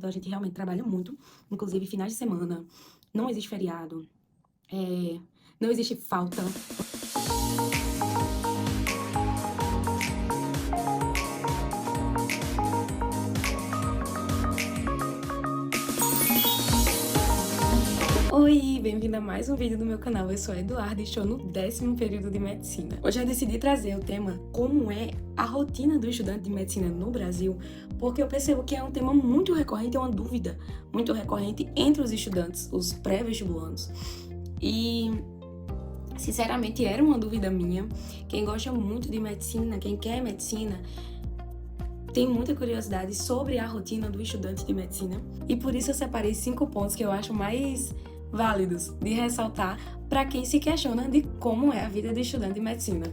Então a gente realmente trabalha muito, inclusive finais de semana, não existe feriado, não existe falta. Oi, bem-vinda a mais um vídeo do meu canal. Eu sou a Eduarda e estou no 10º período de medicina. Hoje eu decidi trazer o tema como é a rotina do estudante de medicina no Brasil, porque eu percebo que é um tema muito recorrente, é uma dúvida muito recorrente entre os estudantes, os pré-vestibulandos. E sinceramente era uma dúvida minha. Quem gosta muito de medicina, quem quer medicina, tem muita curiosidade sobre a rotina do estudante de medicina. E por isso eu separei 5 pontos que eu acho mais válidos de ressaltar para quem se questiona de como é a vida de estudante de medicina.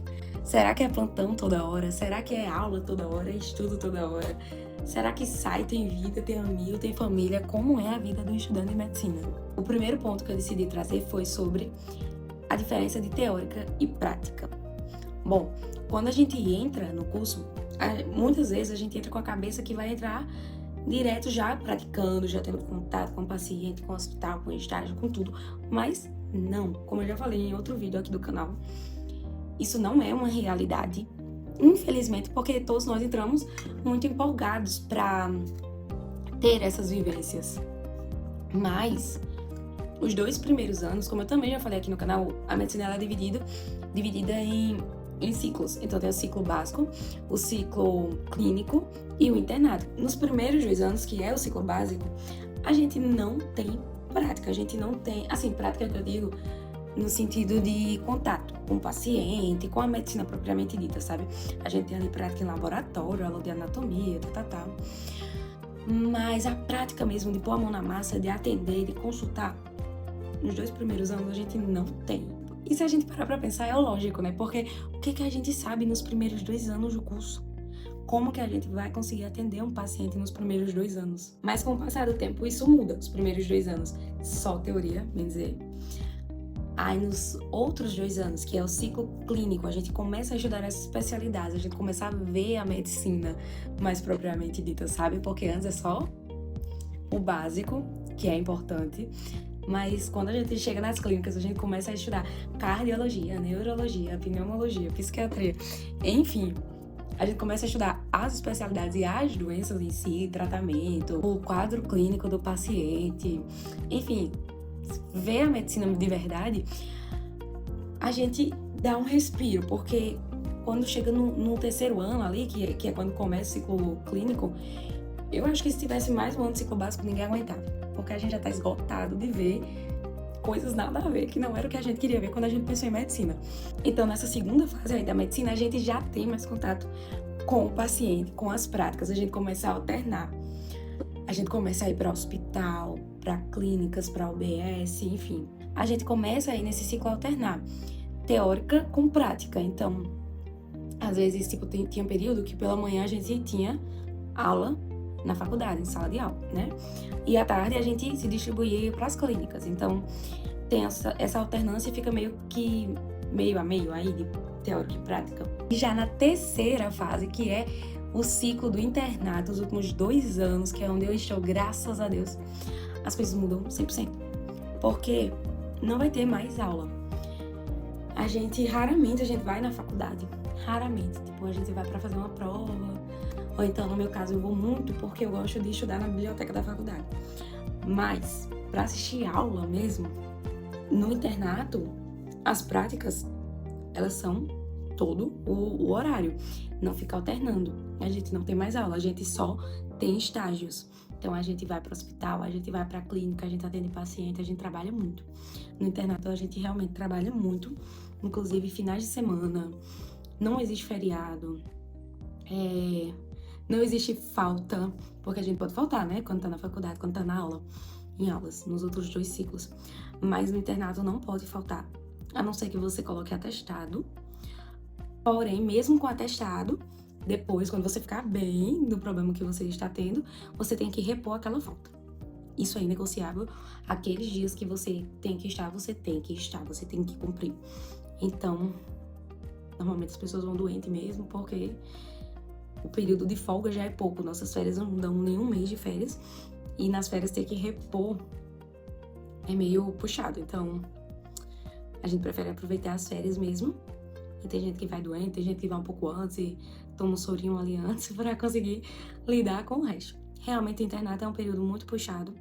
Será que é plantão toda hora? Será que é aula toda hora? É estudo toda hora? Será que sai, tem vida, tem amigo, tem família? Como é a vida do estudante de medicina? O primeiro ponto que eu decidi trazer foi sobre a diferença de teórica e prática. Bom, quando a gente entra no curso, muitas vezes a gente entra com a cabeça que vai entrar direto já praticando, já tendo contato com o paciente, com o hospital, com o estágio, com tudo. Mas não, como eu já falei em outro vídeo aqui do canal, isso não é uma realidade, infelizmente, porque todos nós entramos muito empolgados para ter essas vivências. Mas os 2 primeiros anos, como eu também já falei aqui no canal, a medicina ela é dividida em ciclos. Então tem o ciclo básico, o ciclo clínico e o internato. Nos primeiros 2 anos, que é o ciclo básico, a gente não tem prática, a gente não tem, assim, prática que eu digo no sentido de contato com o paciente, com a medicina propriamente dita, sabe? A gente tem ali prática em laboratório, aula de anatomia, tal. Mas a prática mesmo de pôr a mão na massa, de atender, de consultar, nos 2 primeiros anos a gente não tem. E se a gente parar pra pensar, é lógico, né? Porque o que a gente sabe nos primeiros 2 anos do curso? Como que a gente vai conseguir atender um paciente nos primeiros 2 anos? Mas com o passar do tempo, isso muda. Os primeiros 2 anos, só teoria, bem dizer. Aí nos outros 2 anos, que é o ciclo clínico, a gente começa a estudar essas especialidades, a gente começa a ver a medicina mais propriamente dita, sabe? Porque antes é só o básico, que é importante. Mas quando a gente chega nas clínicas, a gente começa a estudar cardiologia, neurologia, pneumologia, psiquiatria, enfim. A gente começa a estudar as especialidades e as doenças em si, tratamento, o quadro clínico do paciente, enfim. Ver a medicina de verdade, a gente dá um respiro, porque quando chega no 3º ano ali, que é quando começa o ciclo clínico, eu acho que se tivesse mais um ano de ciclo básico, ninguém aguentava. Porque a gente já tá esgotado de ver coisas nada a ver, que não era o que a gente queria ver quando a gente pensou em medicina. Então, nessa segunda fase aí da medicina, a gente já tem mais contato com o paciente, com as práticas, a gente começa a alternar. A gente começa a ir para hospital, para clínicas, para UBS, enfim. A gente começa aí nesse ciclo alternar, teórica com prática. Então, às vezes, tipo, tinha um período que pela manhã a gente tinha aula na faculdade, em sala de aula, né? E à tarde a gente se distribuía para as clínicas. Então, tem essa alternância e fica meio a meio aí de teórica e prática. E já na 3ª fase, que é o ciclo do internato, os últimos 2 anos, que é onde eu estou, graças a Deus, as coisas mudam 100%. Porque não vai ter mais aula. Raramente a gente vai na faculdade. Raramente. Tipo, a gente vai para fazer uma prova. Ou então, no meu caso, eu vou muito porque eu gosto de estudar na biblioteca da faculdade. Mas, para assistir aula mesmo, no internato, as práticas, elas são todo o horário. Não fica alternando. A gente não tem mais aula, a gente só tem estágios. Então, a gente vai para o hospital, a gente vai para a clínica, a gente atende paciente, a gente trabalha muito. No internato, a gente realmente trabalha muito. Inclusive, finais de semana, não existe feriado. Não existe falta, porque a gente pode faltar, né? Quando tá na faculdade, quando tá na aula, em aulas, nos outros 2 ciclos. Mas no internato não pode faltar, a não ser que você coloque atestado. Porém, mesmo com atestado, depois, quando você ficar bem do problema que você está tendo, você tem que repor aquela falta. Isso é inegociável. Aqueles dias que você tem que estar, você tem que estar, você tem que cumprir. Então, normalmente as pessoas vão doentes mesmo, porque o período de folga já é pouco. Nossas férias não dão nenhum mês de férias. E nas férias ter que repor é meio puxado. Então, a gente prefere aproveitar as férias mesmo. E tem gente que vai doente, tem gente que vai um pouco antes e toma um sorinho ali antes para conseguir lidar com o resto. Realmente, o internato é um período muito puxado.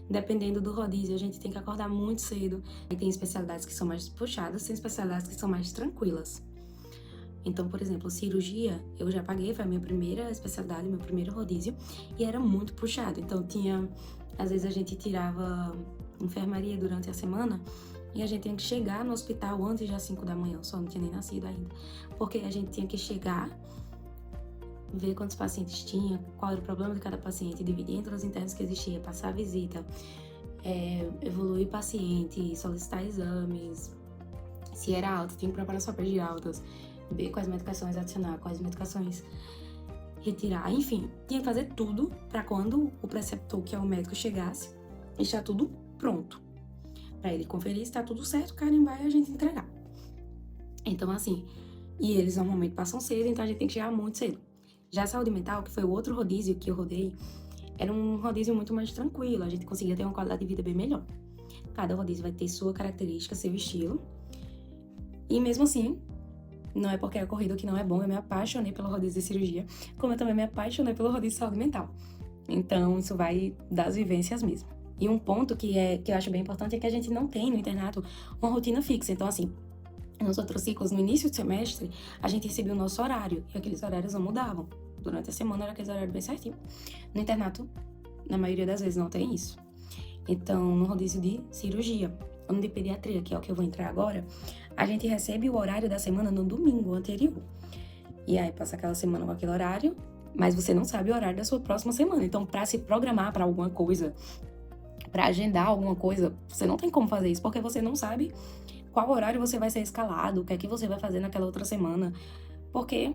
Dependendo do rodízio, a gente tem que acordar muito cedo. E tem especialidades que são mais puxadas, tem especialidades que são mais tranquilas. Então, por exemplo, cirurgia, eu já paguei, foi a minha primeira especialidade, meu primeiro rodízio, e era muito puxado. Então, às vezes a gente tirava enfermaria durante a semana e a gente tinha que chegar no hospital antes das 5 da manhã, só não tinha nem nascido ainda. Porque a gente tinha que chegar, ver quantos pacientes tinha, qual era o problema de cada paciente, dividir entre os internos que existia, passar a visita, evoluir o paciente, solicitar exames, se era alta, tinha que preparar só de altas, ver quais medicações adicionar, quais medicações retirar, enfim, tinha que fazer tudo para quando o preceptor, que é o médico, chegasse, estar tudo pronto, para ele conferir se tá tudo certo, carimbar e a gente entregar. Então, assim, e eles normalmente passam cedo, então a gente tem que chegar muito cedo. Já a saúde mental, que foi o outro rodízio que eu rodei, era um rodízio muito mais tranquilo, a gente conseguia ter uma qualidade de vida bem melhor. Cada rodízio vai ter sua característica, seu estilo, e mesmo assim, não é porque é corrida que não é bom, eu me apaixonei pelo rodízio de cirurgia, como eu também me apaixonei pelo rodízio de saúde mental. Então, isso vai das vivências mesmo. E um ponto que eu acho bem importante é que a gente não tem no internato uma rotina fixa. Então, assim, nos outros ciclos, no início do semestre, a gente recebia o nosso horário, e aqueles horários não mudavam. Durante a semana era aqueles horários bem certinho. No internato, na maioria das vezes, não tem isso. Então, no rodízio de cirurgia, ano de pediatria, que é o que eu vou entrar agora, a gente recebe o horário da semana no domingo anterior. E aí, passa aquela semana com aquele horário, mas você não sabe o horário da sua próxima semana. Então, para se programar para alguma coisa, para agendar alguma coisa, você não tem como fazer isso, porque você não sabe qual horário você vai ser escalado, o que é que você vai fazer naquela outra semana, porque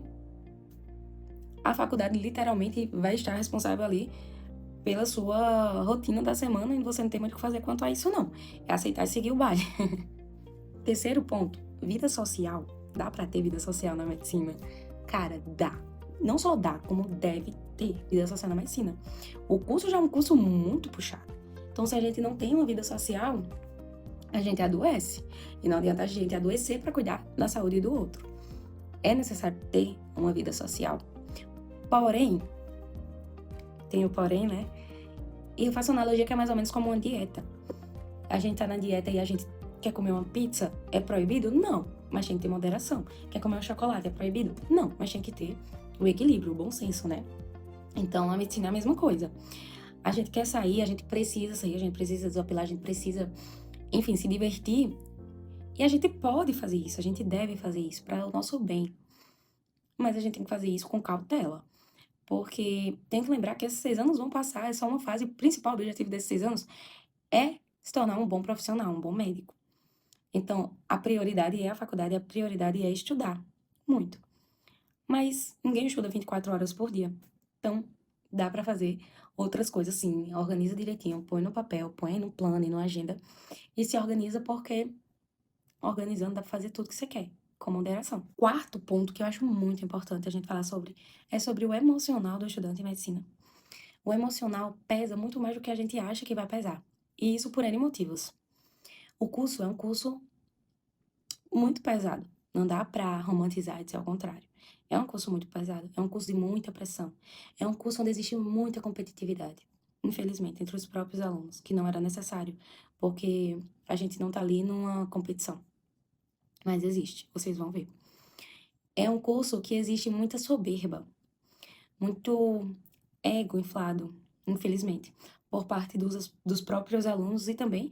a faculdade literalmente vai estar responsável ali pela sua rotina da semana e você não tem muito o que fazer quanto a isso, não. É aceitar e seguir o baile. Terceiro ponto, vida social. Dá pra ter vida social na medicina? Cara, dá. Não só dá, como deve ter vida social na medicina. O curso já é um curso muito puxado. Então, se a gente não tem uma vida social, a gente adoece. E não adianta a gente adoecer para cuidar da saúde do outro. É necessário ter uma vida social. Porém, tem o porém, né? E eu faço uma analogia que é mais ou menos como uma dieta. A gente tá na dieta e a gente quer comer uma pizza, é proibido? Não, mas tem que ter moderação. Quer comer um chocolate, é proibido? Não, mas tem que ter o equilíbrio, o bom senso, né? Então, a medicina é a mesma coisa. A gente quer sair, a gente precisa sair, a gente precisa desopilar, a gente precisa, enfim, se divertir. E a gente pode fazer isso, a gente deve fazer isso para o nosso bem. Mas a gente tem que fazer isso com cautela. Porque tem que lembrar que esses 6 anos vão passar, é só uma fase. O principal objetivo desses 6 anos é se tornar um bom profissional, um bom médico. Então, a prioridade é a faculdade, a prioridade é estudar. Muito. Mas ninguém estuda 24 horas por dia. Então, dá pra fazer outras coisas sim. Organiza direitinho, põe no papel, põe no plano e na agenda. E se organiza porque organizando dá pra fazer tudo que você quer, com moderação. Quarto ponto que eu acho muito importante a gente falar sobre é sobre o emocional do estudante de medicina. O emocional pesa muito mais do que a gente acha que vai pesar. E isso por N motivos. O curso é um curso muito pesado. Não dá pra romantizar e dizer ao contrário. É um curso muito pesado, é um curso de muita pressão. É um curso onde existe muita competitividade, infelizmente, entre os próprios alunos, que não era necessário, porque a gente não tá ali numa competição. Mas existe, vocês vão ver. É um curso que existe muita soberba, muito ego inflado, infelizmente, por parte dos próprios alunos e também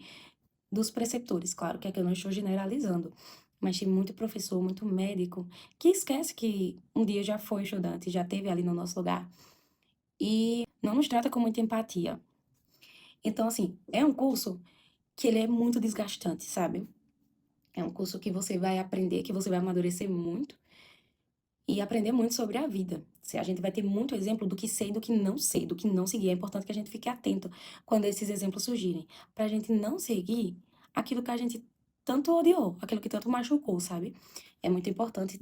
dos preceptores. Claro que é que eu não estou generalizando, mas tem muito professor, muito médico, que esquece que um dia já foi estudante, já esteve ali no nosso lugar e não nos trata com muita empatia. Então, assim, é um curso que ele é muito desgastante, sabe? É um curso que você vai aprender, que você vai amadurecer muito e aprender muito sobre a vida. A gente vai ter muito exemplo do que sei e do que não sei, do que não seguir. É importante que a gente fique atento quando esses exemplos surgirem, pra gente não seguir aquilo que a gente tanto odiou, aquilo que tanto machucou, sabe? É muito importante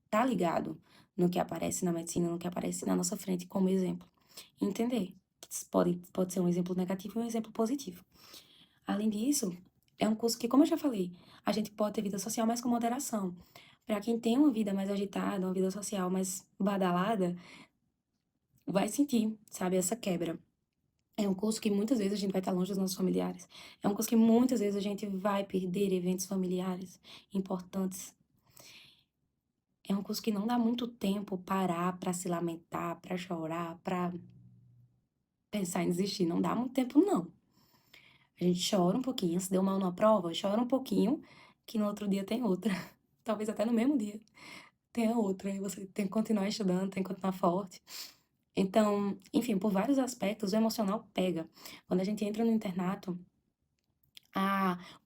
estar ligado no que aparece na medicina, no que aparece na nossa frente como exemplo. E entender que pode ser um exemplo negativo e um exemplo positivo. Além disso, é um curso que, como eu já falei, a gente pode ter vida social, mas com moderação. Para quem tem uma vida mais agitada, uma vida social mais badalada, vai sentir, sabe, essa quebra. É um curso que muitas vezes a gente vai estar longe dos nossos familiares. É um curso que muitas vezes a gente vai perder eventos familiares importantes. É um curso que não dá muito tempo parar para se lamentar, para chorar, para pensar em desistir. Não dá muito tempo, não. A gente chora um pouquinho, se deu mal numa prova, chora um pouquinho, que no outro dia tem outra. Talvez até no mesmo dia tenha outra. E você tem que continuar estudando, tem que continuar forte. Então, enfim, por vários aspectos, o emocional pega. Quando a gente entra no internato,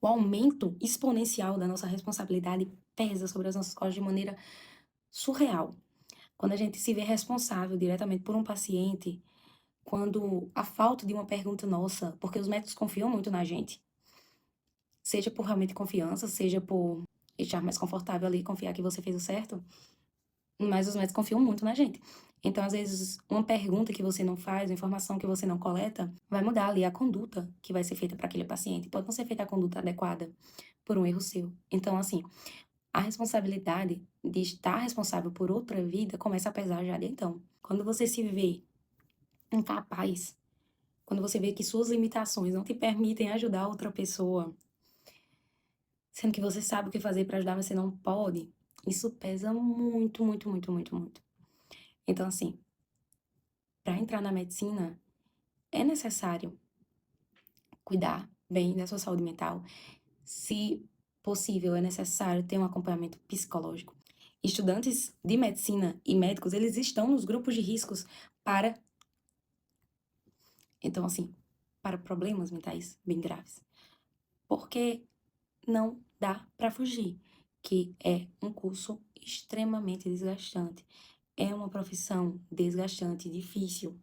o aumento exponencial da nossa responsabilidade pesa sobre as nossas costas de maneira surreal. Quando a gente se vê responsável diretamente por um paciente, quando a falta de uma pergunta nossa, porque os médicos confiam muito na gente, seja por realmente confiança, seja por estar mais confortável ali, confiar que você fez o certo, mas os médicos confiam muito na gente. Então, às vezes, uma pergunta que você não faz, uma informação que você não coleta, vai mudar ali a conduta que vai ser feita para aquele paciente. Pode não ser feita a conduta adequada por um erro seu. Então, assim, a responsabilidade de estar responsável por outra vida começa a pesar já de então. Quando você se vê incapaz, quando você vê que suas limitações não te permitem ajudar outra pessoa, sendo que você sabe o que fazer para ajudar, mas você não pode, isso pesa muito, muito, muito, muito, muito. Então, assim, para entrar na medicina, é necessário cuidar bem da sua saúde mental. Se possível, é necessário ter um acompanhamento psicológico. Estudantes de medicina e médicos, eles estão nos grupos de riscos para, então, assim, para problemas mentais bem graves. Porque não dá para fugir, que é um curso extremamente desgastante. É uma profissão desgastante, difícil.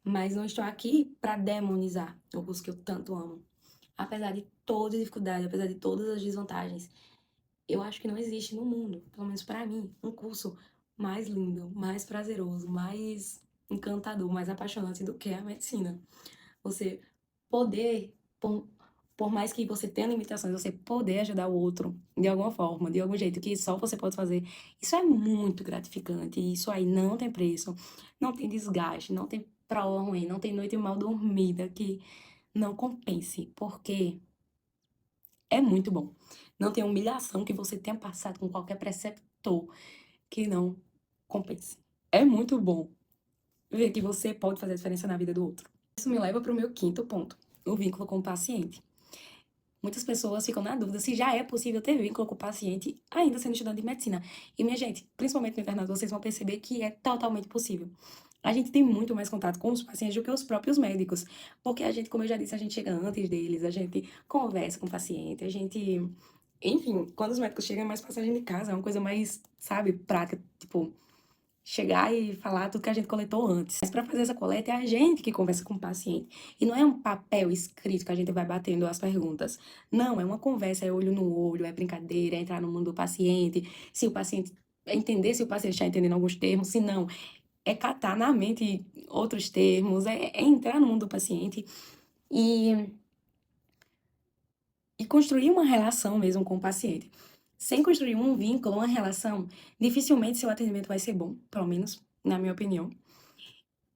Mas não estou aqui para demonizar o curso que eu tanto amo. Apesar de toda a dificuldade, apesar de todas as desvantagens, eu acho que não existe no mundo, pelo menos para mim, um curso mais lindo, mais prazeroso, mais encantador, mais apaixonante do que a medicina. Você poder, por mais que você tenha limitações, você poder ajudar o outro de alguma forma, de algum jeito que só você pode fazer, isso é muito gratificante. E isso aí não tem preço, não tem desgaste, não tem prova ruim, não tem noite mal dormida que não compense, porque é muito bom. Não tem humilhação que você tenha passado com qualquer preceptor que não compense. É muito bom ver que você pode fazer a diferença na vida do outro. Isso me leva para o meu quinto ponto, o vínculo com o paciente. Muitas pessoas ficam na dúvida se já é possível ter vínculo com o paciente ainda sendo estudante de medicina. E, minha gente, principalmente no internato, vocês vão perceber que é totalmente possível. A gente tem muito mais contato com os pacientes do que os próprios médicos. Porque a gente, como eu já disse, a gente chega antes deles, a gente conversa com o paciente, a gente... Enfim, quando os médicos chegam é mais passagem de casa, é uma coisa mais, sabe, prática, tipo chegar e falar tudo que a gente coletou antes. Mas para fazer essa coleta é a gente que conversa com o paciente. E não é um papel escrito que a gente vai batendo as perguntas. Não, é uma conversa, é olho no olho, é brincadeira, é entrar no mundo do paciente. Se o paciente entender se o paciente está entendendo alguns termos, se não, é catar na mente outros termos, é entrar no mundo do paciente e, e construir uma relação mesmo com o paciente. Sem construir um vínculo, uma relação, dificilmente seu atendimento vai ser bom, pelo menos na minha opinião.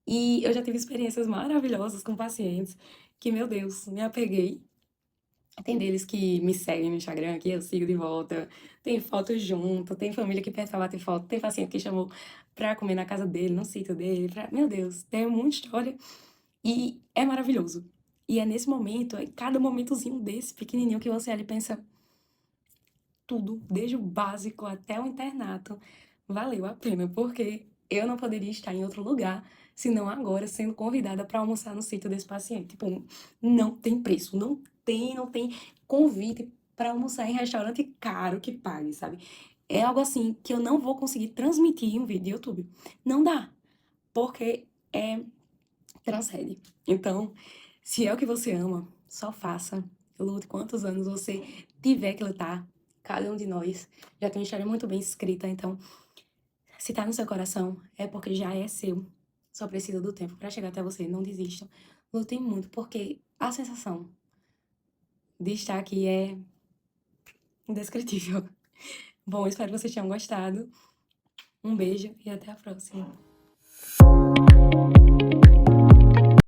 E eu já tive experiências maravilhosas com pacientes que, meu Deus, me apeguei. Tem deles que me seguem no Instagram, que eu sigo de volta. Tem fotos junto, tem família que pede pra bater foto, tem paciente que chamou pra comer na casa dele, no sítio dele. Meu Deus, tem muita história. E é maravilhoso. E é nesse momento, é cada momentozinho desse pequenininho que você ali pensa tudo, desde o básico até o internato, valeu a pena, porque eu não poderia estar em outro lugar senão agora sendo convidada para almoçar no sítio desse paciente. Tipo, não tem preço, não tem convite para almoçar em restaurante caro que pague, sabe? É algo assim que eu não vou conseguir transmitir em um vídeo de YouTube. Não dá, porque transcende. Então, se é o que você ama, só faça. Lute quantos anos você tiver que lutar. Cada um de nós já tem uma história muito bem escrita, então, se tá no seu coração, é porque já é seu. Só precisa do tempo para chegar até você. Não desistam. Lutem muito, porque a sensação de estar aqui é indescritível. Bom, espero que vocês tenham gostado. Um beijo e até a próxima.